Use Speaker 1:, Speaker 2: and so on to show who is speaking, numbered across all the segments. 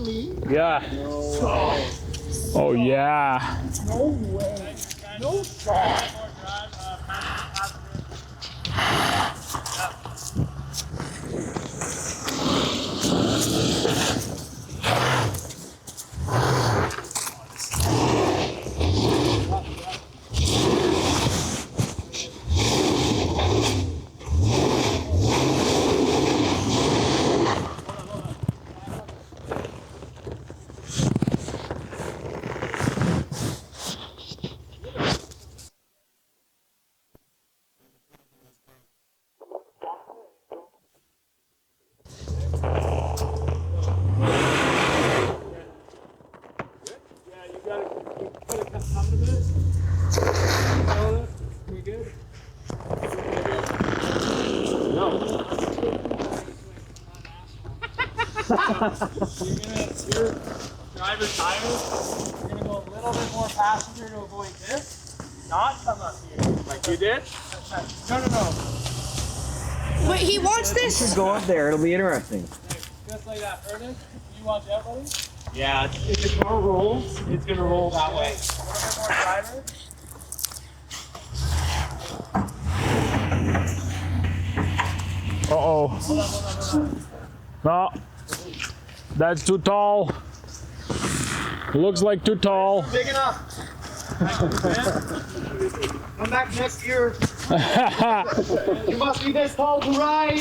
Speaker 1: Really?
Speaker 2: Yeah.
Speaker 1: No.
Speaker 2: Oh yeah.
Speaker 1: No way. No shot. Your driver's tires, you're gonna go a little bit more passenger to avoid this. Not come up here. Like you did? No.
Speaker 3: Wait, he wants this?
Speaker 4: You should go up there, it'll be interesting.
Speaker 1: Just like that, Ernest. You watch out, buddy?
Speaker 4: Yeah, if the car rolls, it's gonna roll that way.
Speaker 1: A little bit more driver.
Speaker 2: Uh-oh.
Speaker 1: Hold on.
Speaker 2: No. That's too tall. Looks like too tall.
Speaker 4: Big enough. Come back next year. You must be this tall to ride.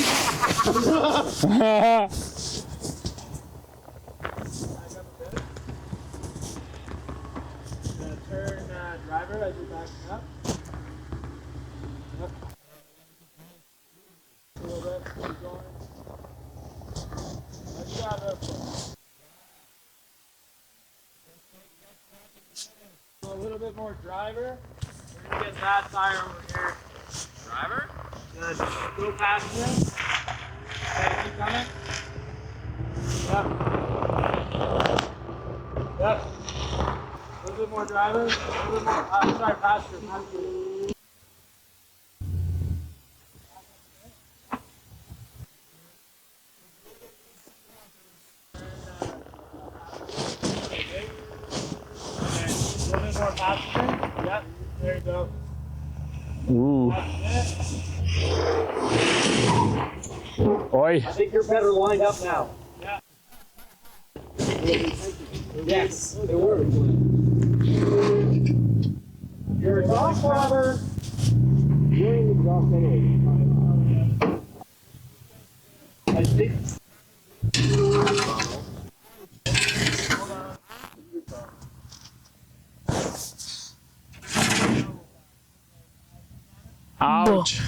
Speaker 1: Turn driver as you're backing up. Yep. A little bit. Keep going. Let's grab it. A little bit more driver. We're gonna get that tire over here. Driver. Good. Go passenger. Okay, keep coming. Yep. A little bit more driver. A little bit more. Sorry, passenger. Yep, there you go.
Speaker 2: Ooh. Oi.
Speaker 4: I think you're better lined up now.
Speaker 1: Yeah.
Speaker 4: Yes, it worked. You're a golf driver. You're in the golf anyway. I think.
Speaker 2: Ouch.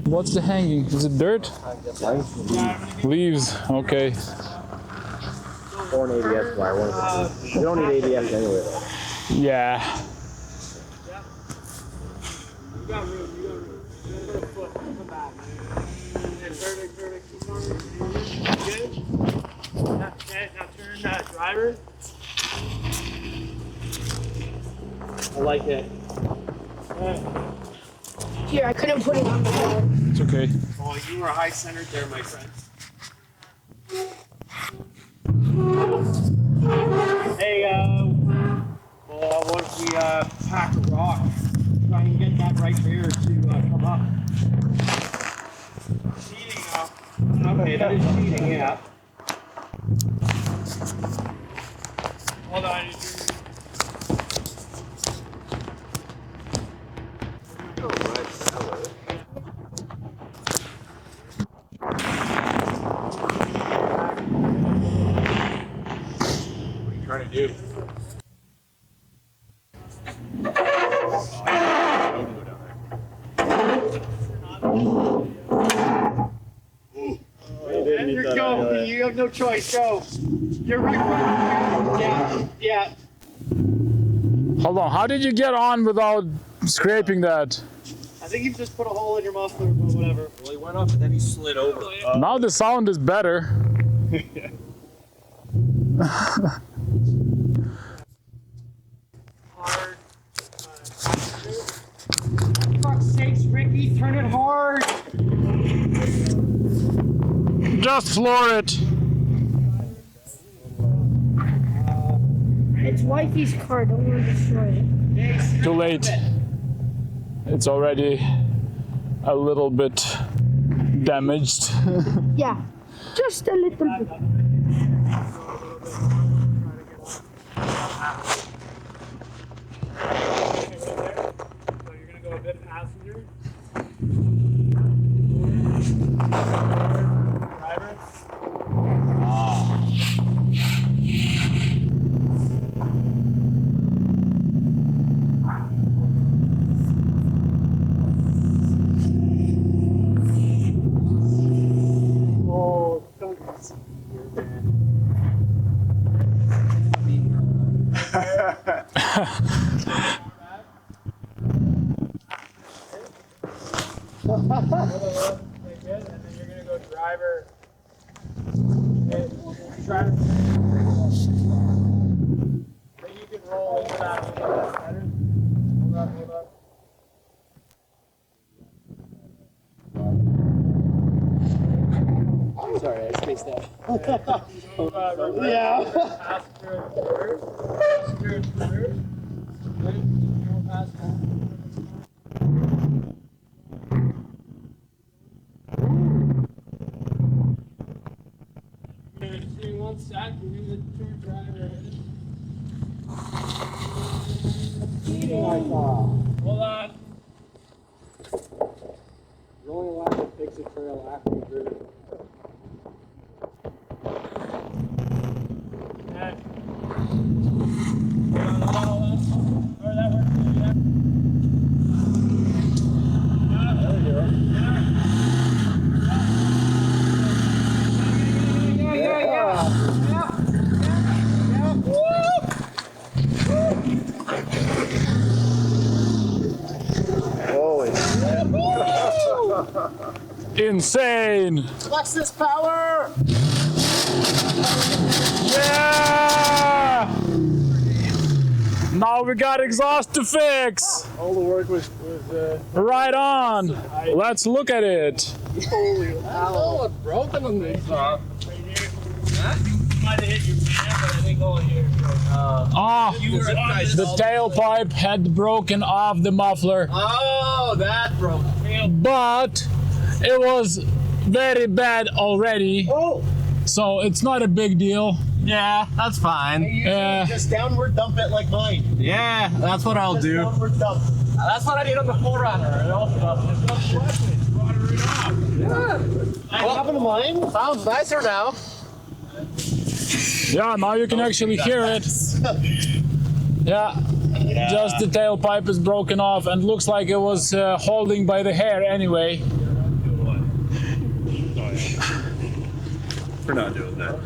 Speaker 2: What's the hanging? Is it dirt? Leaves. Okay.
Speaker 4: Or an ABS wire. You don't need ABS anyway though.
Speaker 2: Yeah.
Speaker 1: You got room. Put a foot. Come back. And perfect. Keep going. Good? Yeah, okay, now turn that driver.
Speaker 4: I like it.
Speaker 3: Here, I couldn't put it on the wall.
Speaker 2: It's okay.
Speaker 4: Oh, you were high centered there, my friend. Hey, what if we pack a rock? Try and get that right there to come up.
Speaker 1: Cheating though.
Speaker 4: Okay, that is cheating, yeah.
Speaker 1: Hold on.
Speaker 4: What are you trying to do? Go. You have no choice. Go. You're right. Yeah.
Speaker 2: Hold on. How did you get on without scraping that?
Speaker 4: I I think you've just put a hole in your muffler, but whatever.
Speaker 5: Well, he went up and then he slid over.
Speaker 2: Now the sound is better.
Speaker 1: Hard.
Speaker 4: Fuck's sakes, Ricky, turn it hard.
Speaker 2: Just floor it.
Speaker 3: It's wifey's car. Don't want to destroy it.
Speaker 2: Too late. It's already a little bit damaged.
Speaker 3: Yeah, just a little bit.
Speaker 1: So you're gonna go a bit passenger. Driver. Oh, don't Like good, and then you're gonna go driver. Okay, driver. Then you can roll into that a little bit better. Hold up, hold up.
Speaker 4: Sorry, I spaced out.
Speaker 1: Yeah. Passenger in reverse. Passenger in reverse. Right, go past that. Just in 1 sec, we're gonna turn driver in. Hold on.
Speaker 4: You're only allowed to fix a trail after you've driven it.
Speaker 1: Yeah. Or that works. Yeah.
Speaker 4: There we go. Holy
Speaker 2: Insane.
Speaker 4: Lexus power!
Speaker 2: Yeah! Now we got exhaust to fix.
Speaker 1: All the work was
Speaker 2: Right on. Let's look at it.
Speaker 1: holy
Speaker 5: Oh, it's broken on the exhaust.
Speaker 1: right here. You might have hit your fan, but I think all here.
Speaker 2: Ah,
Speaker 5: You were
Speaker 2: the tailpipe had broken off the muffler,
Speaker 5: Oh, that broke.
Speaker 2: but it was very bad already,
Speaker 4: Oh!
Speaker 2: so it's not a big deal.
Speaker 5: Yeah, that's fine.
Speaker 2: Yeah.
Speaker 4: Just downward dump it like mine.
Speaker 5: Yeah, that's what I'll
Speaker 4: Just
Speaker 5: do.
Speaker 4: downward dump.
Speaker 5: That's what I did on the 4Runner. It also
Speaker 4: What happened to mine?
Speaker 5: sounds nicer now.
Speaker 2: Yeah, now you can actually hear it. Yeah, just the tailpipe is broken off and looks like it was holding by the hair anyway.
Speaker 6: We're not doing that.